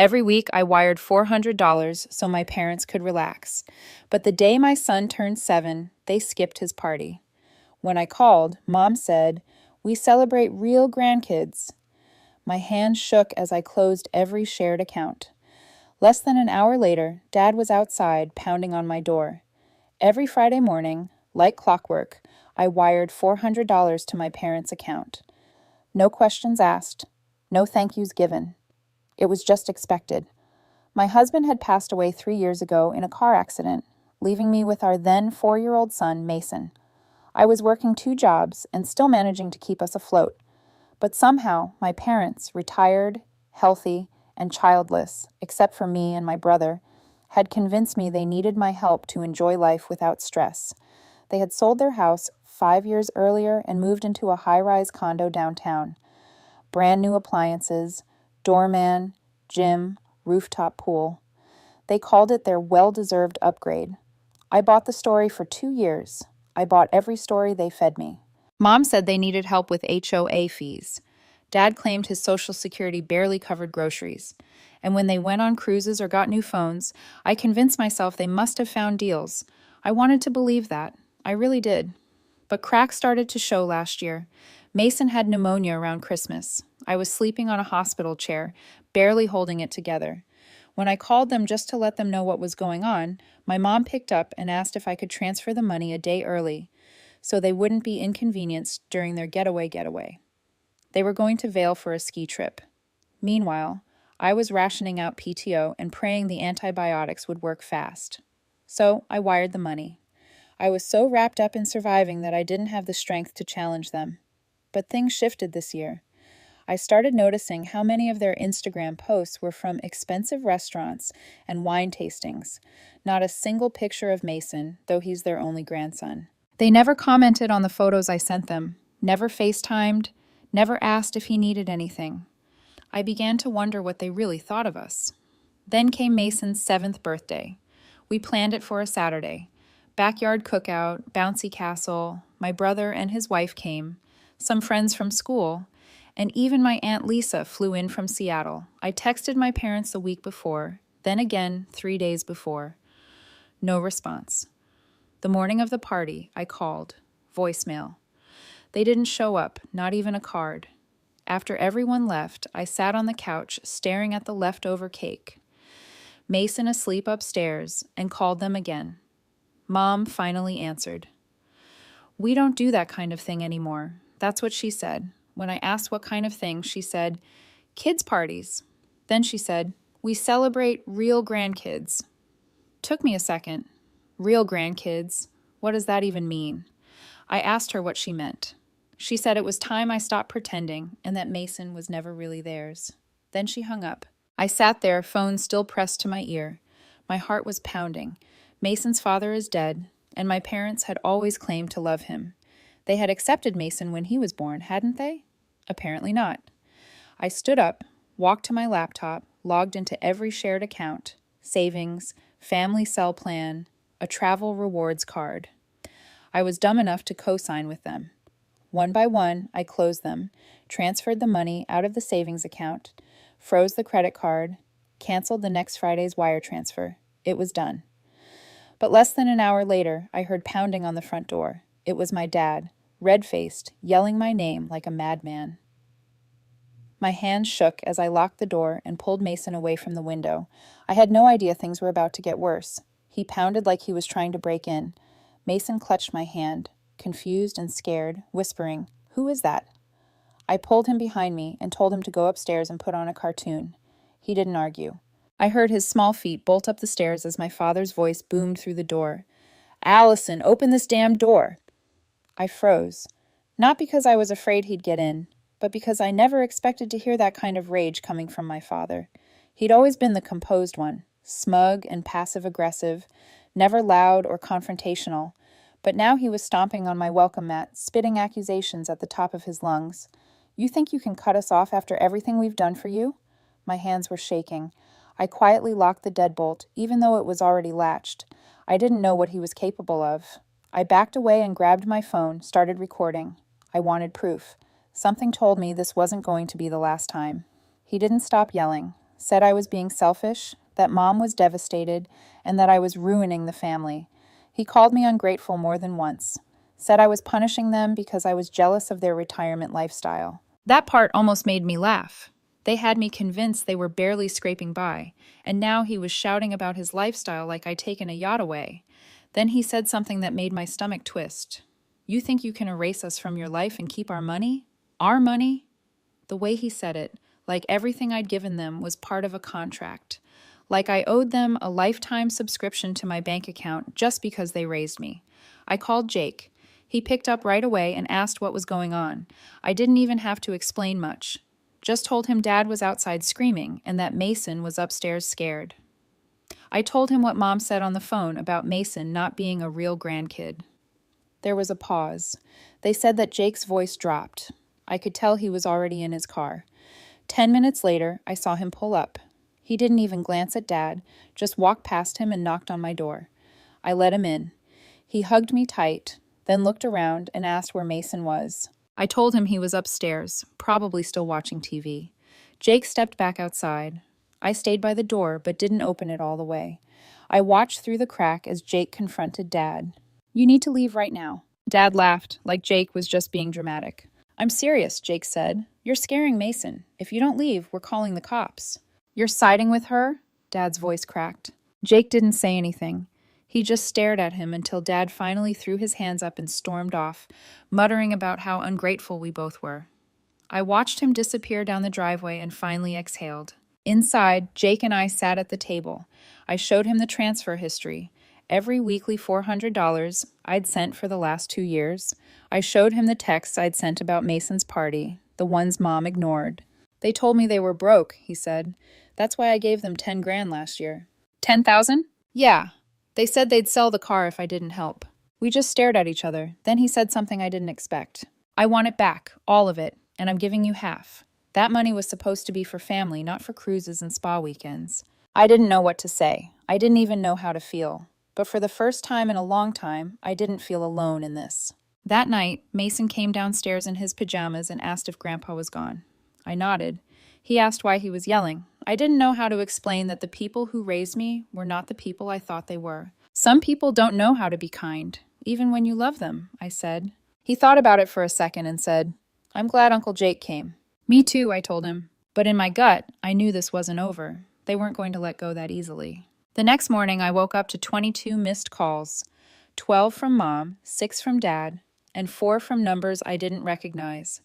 Every week, I wired $400 so my parents could relax. But the day my son turned 7, they skipped his party. When I called, Mom said, "We celebrate real grandkids." My hand shook as I closed every shared account. Less than an hour later, Dad was outside pounding on my door. Every Friday morning, like clockwork, I wired $400 to my parents' account. No questions asked, no thank yous given. It was just expected. My husband had passed away 3 years ago in a car accident, leaving me with our then 4-year-old son, Mason. I was working 2 jobs and still managing to keep us afloat. But somehow, my parents, retired, healthy, and childless, except for me and my brother, had convinced me they needed my help to enjoy life without stress. They had sold their house 5 years earlier and moved into a high-rise condo downtown. Brand new appliances, doorman, gym, rooftop pool. They called it their well-deserved upgrade. I bought the story for 2 years. I bought every story they fed me. Mom said they needed help with HOA fees. Dad claimed his Social Security barely covered groceries. And when they went on cruises or got new phones, I convinced myself they must have found deals. I wanted to believe that. I really did. But cracks started to show last year. Mason had pneumonia around Christmas. I was sleeping on a hospital chair, barely holding it together. When I called them just to let them know what was going on, my mom picked up and asked if I could transfer the money a day early, so they wouldn't be inconvenienced during their getaway. They were going to Vail for a ski trip. Meanwhile, I was rationing out PTO and praying the antibiotics would work fast. So I wired the money. I was so wrapped up in surviving that I didn't have the strength to challenge them. But things shifted this year. I started noticing how many of their Instagram posts were from expensive restaurants and wine tastings. Not a single picture of Mason, though he's their only grandson. They never commented on the photos I sent them, never FaceTimed, never asked if he needed anything. I began to wonder what they really thought of us. Then came Mason's 7th birthday. We planned it for a Saturday. Backyard cookout, bouncy castle, my brother and his wife came, some friends from school, and even my Aunt Lisa flew in from Seattle. I texted my parents the week before, then again 3 days before. No response. The morning of the party, I called. Voicemail. They didn't show up, not even a card. After everyone left, I sat on the couch staring at the leftover cake. Mason asleep upstairs, and called them again. Mom finally answered. "We don't do that kind of thing anymore." That's what she said. When I asked what kind of thing, she said, "Kids' parties." Then she said, "We celebrate real grandkids." Took me a second. Real grandkids? What does that even mean? I asked her what she meant. She said it was time I stopped pretending and that Mason was never really theirs. Then she hung up. I sat there, phone still pressed to my ear. My heart was pounding. Mason's father is dead, and my parents had always claimed to love him. They had accepted Mason when he was born, hadn't they? Apparently not. I stood up, walked to my laptop, logged into every shared account, savings, family cell plan, a travel rewards card. I was dumb enough to co-sign with them. One by one, I closed them, transferred the money out of the savings account, froze the credit card, canceled the next Friday's wire transfer. It was done. But less than an hour later, I heard pounding on the front door. It was my dad, red-faced, yelling my name like a madman. My hands shook as I locked the door and pulled Mason away from the window. I had no idea things were about to get worse. He pounded like he was trying to break in. Mason clutched my hand, confused and scared, whispering, "Who is that?" I pulled him behind me and told him to go upstairs and put on a cartoon. He didn't argue. I heard his small feet bolt up the stairs as my father's voice boomed through the door. "Allison, open this damn door!" I froze. Not because I was afraid he'd get in, but because I never expected to hear that kind of rage coming from my father. He'd always been the composed one, smug and passive-aggressive, never loud or confrontational, but now he was stomping on my welcome mat, spitting accusations at the top of his lungs. "You think you can cut us off after everything we've done for you?" My hands were shaking. I quietly locked the deadbolt, even though it was already latched. I didn't know what he was capable of. I backed away and grabbed my phone, started recording. I wanted proof. Something told me this wasn't going to be the last time. He didn't stop yelling. said I was being selfish, that Mom was devastated, and that I was ruining the family. He called me ungrateful more than once, said I was punishing them because I was jealous of their retirement lifestyle. That part almost made me laugh. They had me convinced they were barely scraping by, and now he was shouting about his lifestyle like I'd taken a yacht away. Then he said something that made my stomach twist. You think you can erase us from your life and keep our money? Our money? The way he said it, like everything I'd given them was part of a contract. Like I owed them a lifetime subscription to my bank account just because they raised me. I called Jake. He picked up right away and asked what was going on. I didn't even have to explain much. Just told him Dad was outside screaming and that Mason was upstairs scared. I told him what Mom said on the phone about Mason not being a real grandkid. There was a pause. They said that Jake's voice dropped. I could tell he was already in his car. 10 minutes later, I saw him pull up. He didn't even glance at Dad, just walked past him and knocked on my door. I let him in. He hugged me tight, then looked around and asked where Mason was. I told him he was upstairs, probably still watching TV. Jake stepped back outside. I stayed by the door, but didn't open it all the way. I watched through the crack as Jake confronted Dad. You need to leave right now. Dad laughed, like Jake was just being dramatic. I'm serious, Jake said. You're scaring Mason. If you don't leave, we're calling the cops. You're siding with her? Dad's voice cracked. Jake didn't say anything. He just stared at him until Dad finally threw his hands up and stormed off, muttering about how ungrateful we both were. I watched him disappear down the driveway and finally exhaled. Inside, Jake and I sat at the table. I showed him the transfer history. Every weekly $400 I'd sent for the last 2 years. I showed him the texts I'd sent about Mason's party, the ones Mom ignored. They told me they were broke, he said. That's why I gave them 10 grand last year. 10,000? Yeah. They said they'd sell the car if I didn't help. We just stared at each other. Then he said something I didn't expect. I want it back, all of it, and I'm giving you half. That money was supposed to be for family, not for cruises and spa weekends. I didn't know what to say. I didn't even know how to feel. But for the first time in a long time, I didn't feel alone in this. That night, Mason came downstairs in his pajamas and asked if Grandpa was gone. I nodded. He asked why he was yelling. I didn't know how to explain that the people who raised me were not the people I thought they were. Some people don't know how to be kind, even when you love them, I said. He thought about it for a second and said, I'm glad Uncle Jake came. Me too, I told him. But in my gut, I knew this wasn't over. They weren't going to let go that easily. The next morning, I woke up to 22 missed calls, 12 from Mom, 6 from Dad, and 4 from numbers I didn't recognize.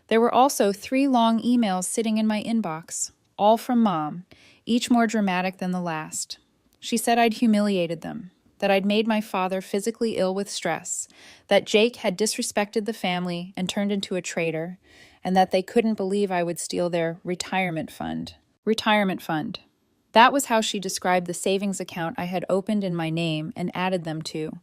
There were also 3 long emails sitting in my inbox, all from Mom, each more dramatic than the last. She said I'd humiliated them, that I'd made my father physically ill with stress, that Jake had disrespected the family and turned into a traitor, and that they couldn't believe I would steal their retirement fund. Retirement fund. That was how she described the savings account I had opened in my name and added them to.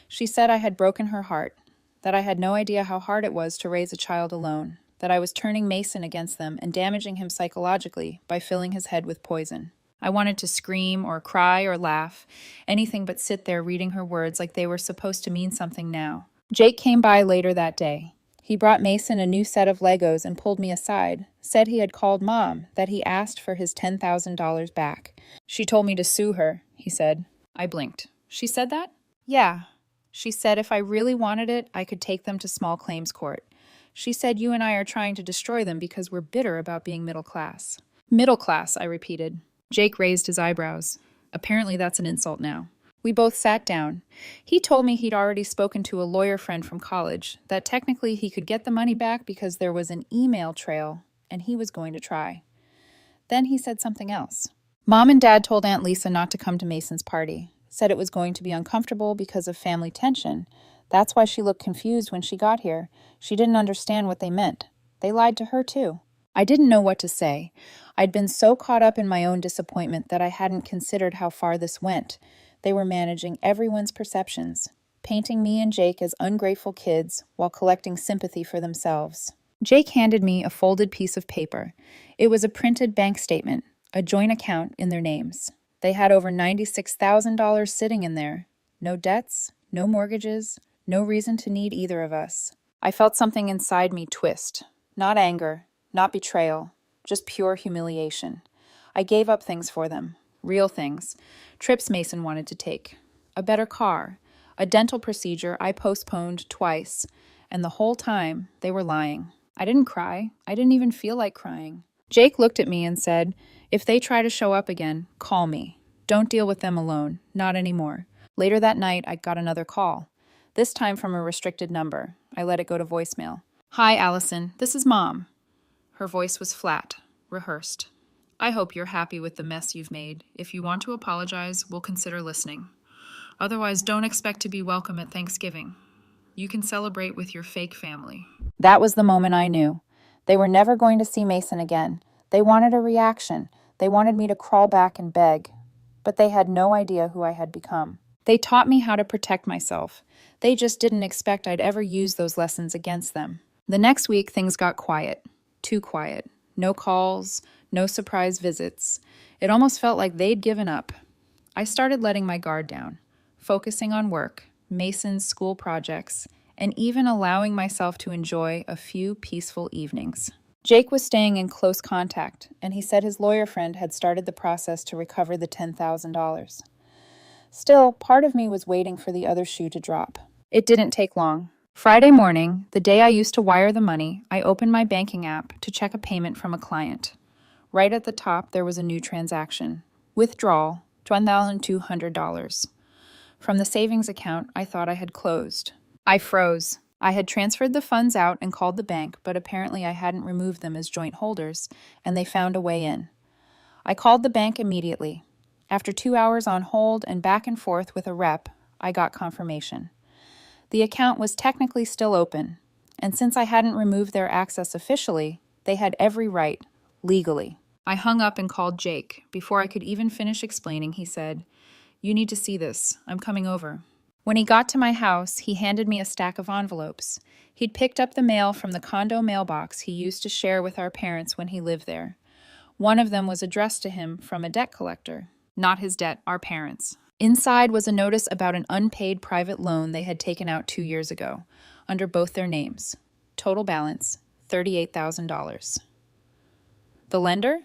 She said I had broken her heart, that I had no idea how hard it was to raise a child alone, that I was turning Mason against them and damaging him psychologically by filling his head with poison. I wanted to scream or cry or laugh, anything but sit there reading her words like they were supposed to mean something now. Jake came by later that day. He brought Mason a new set of Legos and pulled me aside, said he had called Mom, that he asked for his $10,000 back. She told me to sue her, he said. I blinked. She said that? Yeah. She said if I really wanted it, I could take them to small claims court. She said you and I are trying to destroy them because we're bitter about being middle class. Middle class, I repeated. Jake raised his eyebrows. Apparently that's an insult now. We both sat down. He told me he'd already spoken to a lawyer friend from college, that technically he could get the money back because there was an email trail, and he was going to try. Then he said something else. Mom and Dad told Aunt Lisa not to come to Mason's party, said it was going to be uncomfortable because of family tension. That's why she looked confused when she got here. She didn't understand what they meant. They lied to her, too. I didn't know what to say. I'd been so caught up in my own disappointment that I hadn't considered how far this went. They were managing everyone's perceptions, painting me and Jake as ungrateful kids while collecting sympathy for themselves. Jake handed me a folded piece of paper. It was a printed bank statement, a joint account in their names. They had over $96,000 sitting in there. No debts, no mortgages, no reason to need either of us. I felt something inside me twist. Not anger, not betrayal, just pure humiliation. I gave up things for them, real things, trips Mason wanted to take, a better car, a dental procedure I postponed twice, and the whole time they were lying. I didn't cry. I didn't even feel like crying. Jake looked at me and said, "If they try to show up again, call me. Don't deal with them alone. Not anymore." Later that night, I got another call, this time from a restricted number. I let it go to voicemail. "Hi, Allison. This is Mom." Her voice was flat, rehearsed. "I hope you're happy with the mess you've made. If you want to apologize, we'll consider listening. Otherwise, don't expect to be welcome at Thanksgiving. You can celebrate with your fake family." That was the moment I knew. They were never going to see Mason again. They wanted a reaction. They wanted me to crawl back and beg. But they had no idea who I had become. They taught me how to protect myself. They just didn't expect I'd ever use those lessons against them. The next week, things got quiet. Too quiet. No calls, no surprise visits. It almost felt like they'd given up. I started letting my guard down, focusing on work, Mason's school projects, and even allowing myself to enjoy a few peaceful evenings. Jake was staying in close contact, and he said his lawyer friend had started the process to recover the $10,000. Still, part of me was waiting for the other shoe to drop. It didn't take long. Friday morning, the day I used to wire the money, I opened my banking app to check a payment from a client. Right at the top, there was a new transaction. Withdrawal, $1,200. From the savings account I thought I had closed. I froze. I had transferred the funds out and called the bank, but apparently I hadn't removed them as joint holders, and they found a way in. I called the bank immediately. After 2 hours on hold and back and forth with a rep, I got confirmation. The account was technically still open, and since I hadn't removed their access officially, they had every right, legally. I hung up and called Jake. Before I could even finish explaining, he said, "You need to see this. I'm coming over." When he got to my house, he handed me a stack of envelopes. He'd picked up the mail from the condo mailbox he used to share with our parents when he lived there. One of them was addressed to him from a debt collector. Not his debt, our parents'. Inside was a notice about an unpaid private loan they had taken out 2 years ago, under both their names. Total balance, $38,000. The lender?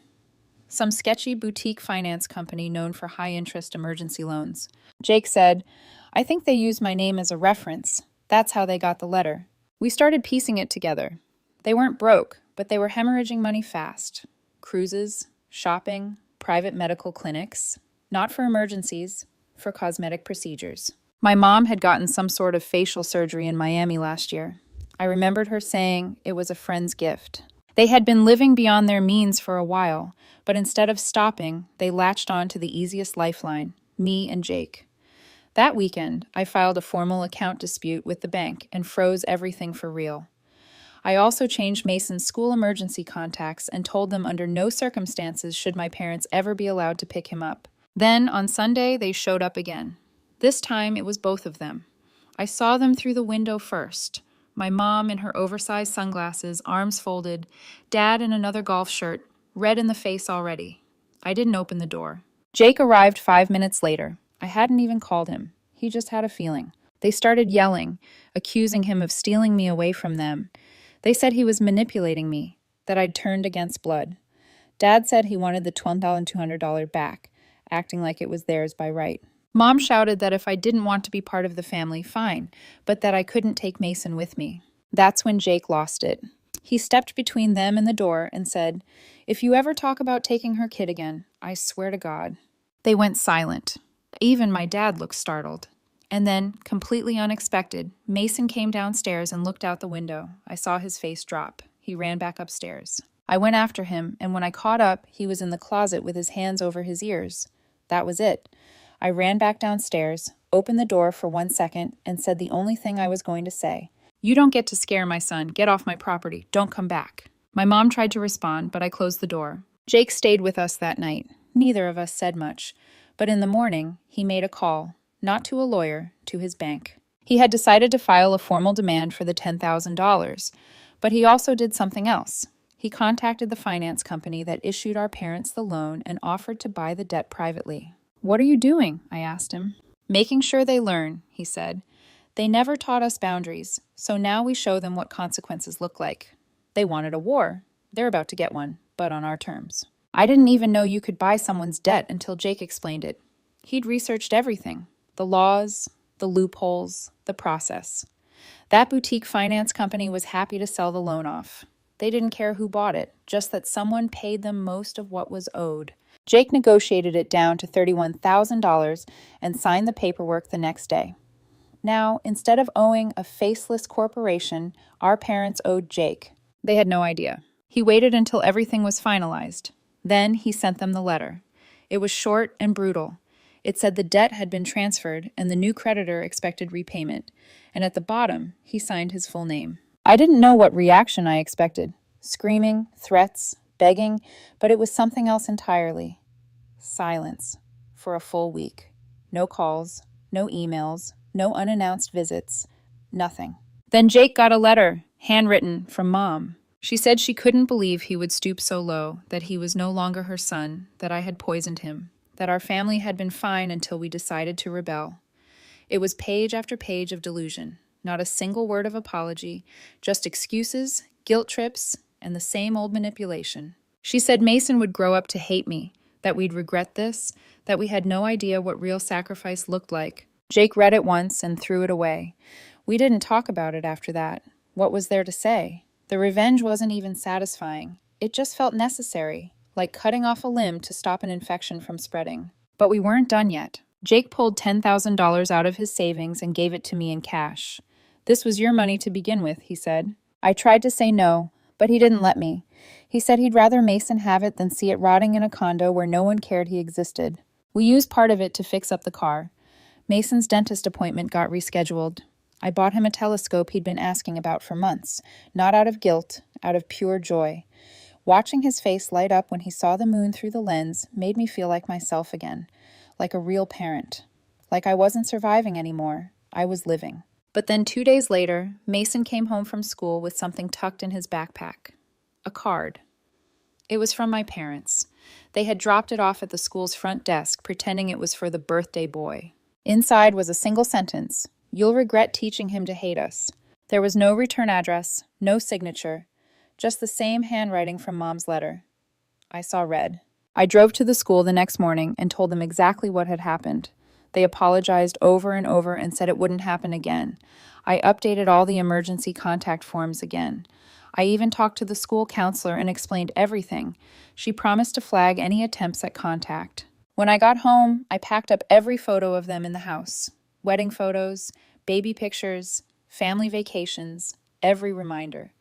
Some sketchy boutique finance company known for high-interest emergency loans. Jake said, "I think they used my name as a reference. That's how they got the letter." We started piecing it together. They weren't broke, but they were hemorrhaging money fast. Cruises, shopping, private medical clinics. Not for emergencies, for cosmetic procedures. My mom had gotten some sort of facial surgery in Miami last year. I remembered her saying it was a friend's gift. They had been living beyond their means for a while, but instead of stopping, they latched on to the easiest lifeline, me and Jake. That weekend, I filed a formal account dispute with the bank and froze everything for real. I also changed Mason's school emergency contacts and told them under no circumstances should my parents ever be allowed to pick him up. Then, on Sunday, they showed up again. This time, it was both of them. I saw them through the window first. My mom in her oversized sunglasses, arms folded, Dad in another golf shirt, red in the face already. I didn't open the door. Jake arrived 5 minutes later. I hadn't even called him. He just had a feeling. They started yelling, accusing him of stealing me away from them. They said he was manipulating me, that I'd turned against blood. Dad said he wanted the $12,200 back, acting like it was theirs by right. Mom shouted that if I didn't want to be part of the family, fine, but that I couldn't take Mason with me. That's when Jake lost it. He stepped between them and the door and said, "If you ever talk about taking her kid again, I swear to God." They went silent. Even my dad looked startled. And then, completely unexpected, Mason came downstairs and looked out the window. I saw his face drop. He ran back upstairs. I went after him, and when I caught up, he was in the closet with his hands over his ears. That was it. I ran back downstairs, opened the door for 1 second, and said the only thing I was going to say. "You don't get to scare my son. Get off my property. Don't come back." My mom tried to respond, but I closed the door. Jake stayed with us that night. Neither of us said much. But in the morning, he made a call, not to a lawyer, to his bank. He had decided to file a formal demand for the $10,000, but he also did something else. He contacted the finance company that issued our parents the loan and offered to buy the debt privately. "What are you doing?" I asked him. "Making sure they learn," he said. "They never taught us boundaries, so now we show them what consequences look like. They wanted a war. They're about to get one, but on our terms." I didn't even know you could buy someone's debt until Jake explained it. He'd researched everything: the laws, the loopholes, the process. That boutique finance company was happy to sell the loan off. They didn't care who bought it, just that someone paid them most of what was owed. Jake negotiated it down to $31,000 and signed the paperwork the next day. Now, instead of owing a faceless corporation, our parents owed Jake. They had no idea. He waited until everything was finalized. Then he sent them the letter. It was short and brutal. It said the debt had been transferred and the new creditor expected repayment, and at the bottom, he signed his full name. I didn't know what reaction I expected. Screaming, threats, begging, but it was something else entirely. Silence. For a full week. No calls, no emails, no unannounced visits, nothing. Then Jake got a letter, handwritten, from Mom. She said she couldn't believe he would stoop so low, that he was no longer her son, that I had poisoned him, that our family had been fine until we decided to rebel. It was page after page of delusion, not a single word of apology, just excuses, guilt trips, and the same old manipulation. She said Mason would grow up to hate me, that we'd regret this, that we had no idea what real sacrifice looked like. Jake read it once and threw it away. We didn't talk about it after that. What was there to say? The revenge wasn't even satisfying. It just felt necessary, like cutting off a limb to stop an infection from spreading. But we weren't done yet. Jake pulled $10,000 out of his savings and gave it to me in cash. "This was your money to begin with," he said. I tried to say no, but he didn't let me. He said he'd rather Mason have it than see it rotting in a condo where no one cared he existed. We used part of it to fix up the car. Mason's dentist appointment got rescheduled. I bought him a telescope he'd been asking about for months, not out of guilt, out of pure joy. Watching his face light up when he saw the moon through the lens made me feel like myself again, like a real parent. Like I wasn't surviving anymore, I was living. But then 2 days later, Mason came home from school with something tucked in his backpack. A card. It was from my parents. They had dropped it off at the school's front desk, pretending it was for the birthday boy. Inside was a single sentence: "You'll regret teaching him to hate us." There was no return address, no signature, just the same handwriting from Mom's letter. I saw red. I drove to the school the next morning and told them exactly what had happened. They apologized over and over and said it wouldn't happen again. I updated all the emergency contact forms again. I even talked to the school counselor and explained everything. She promised to flag any attempts at contact. When I got home, I packed up every photo of them in the house. Wedding photos, baby pictures, family vacations, every reminder.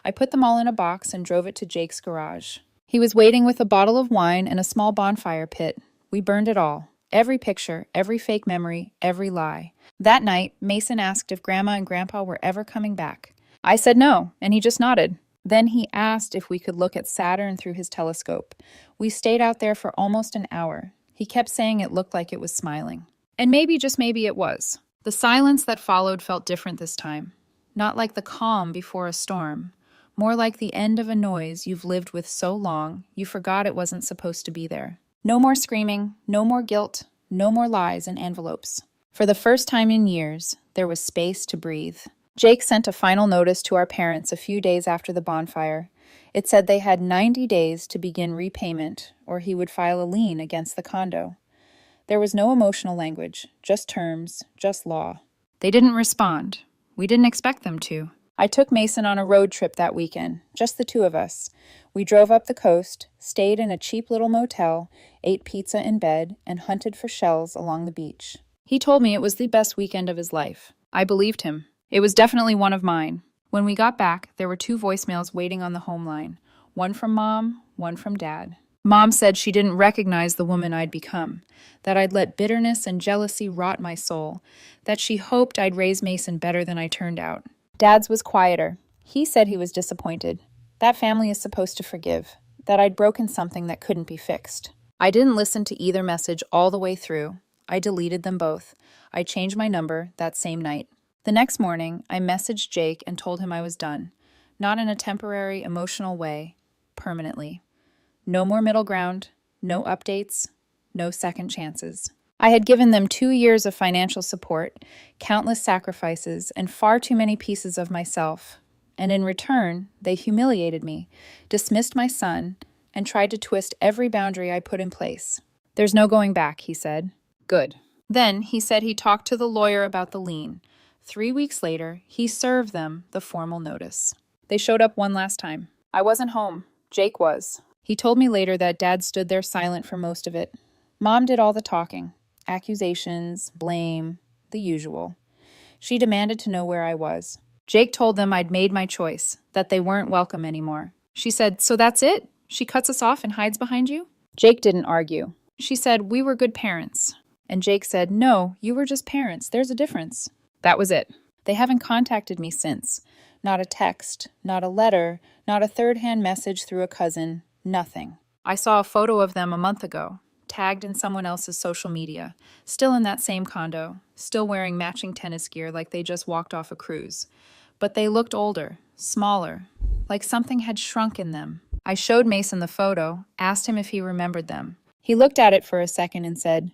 I put them all in a box and drove it to Jake's garage. He was waiting with a bottle of wine and a small bonfire pit. We burned it all. Every picture, every fake memory, every lie. That night, Mason asked if Grandma and Grandpa were ever coming back. I said no, and he just nodded. Then he asked if we could look at Saturn through his telescope. We stayed out there for almost an hour. He kept saying it looked like it was smiling. And maybe, just maybe, it was. The silence that followed felt different this time. Not like the calm before a storm. More like the end of a noise you've lived with so long, you forgot it wasn't supposed to be there. No more screaming, no more guilt, no more lies and envelopes. For the first time in years, there was space to breathe. Jake sent a final notice to our parents a few days after the bonfire. It said they had 90 days to begin repayment, or he would file a lien against the condo. There was no emotional language, just terms, just law. They didn't respond. We didn't expect them to. I took Mason on a road trip that weekend, just the two of us. We drove up the coast, stayed in a cheap little motel, ate pizza in bed, and hunted for shells along the beach. He told me it was the best weekend of his life. I believed him. It was definitely one of mine. When we got back, there were 2 voicemails waiting on the home line. One from Mom, one from Dad. Mom said she didn't recognize the woman I'd become, that I'd let bitterness and jealousy rot my soul, that she hoped I'd raise Mason better than I turned out. Dad's was quieter. He said he was disappointed. That family is supposed to forgive, that I'd broken something that couldn't be fixed. I didn't listen to either message all the way through. I deleted them both. I changed my number that same night. The next morning, I messaged Jake and told him I was done. Not in a temporary, emotional way, permanently. No more middle ground, no updates, no second chances. I had given them 2 years of financial support, countless sacrifices, and far too many pieces of myself. And in return, they humiliated me, dismissed my son, and tried to twist every boundary I put in place. "There's no going back," he said. "Good." Then he said he talked to the lawyer about the lien. 3 weeks later, he served them the formal notice. They showed up one last time. I wasn't home. Jake was. He told me later that Dad stood there silent for most of it. Mom did all the talking. Accusations, blame, the usual. She demanded to know where I was. Jake told them I'd made my choice, that they weren't welcome anymore. She said, "So that's it? She cuts us off and hides behind you?" Jake didn't argue. She said, "We were good parents." And Jake said, "No, you were just parents. There's a difference." That was it. They haven't contacted me since. Not a text, not a letter, not a third-hand message through a cousin, nothing. I saw a photo of them a month ago, tagged in someone else's social media, still in that same condo, still wearing matching tennis gear like they just walked off a cruise. But they looked older, smaller, like something had shrunk in them. I showed Mason the photo, asked him if he remembered them. He looked at it for a second and said,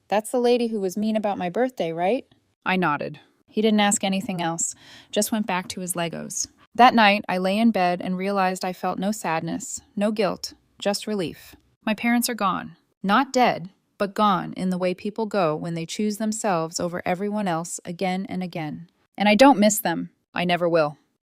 "That's the lady who was mean about my birthday, right?" I nodded. He didn't ask anything else, just went back to his Legos. That night, I lay in bed and realized I felt no sadness, no guilt, just relief. My parents are gone. Not dead, but gone in the way people go when they choose themselves over everyone else again and again. And I don't miss them. I never will.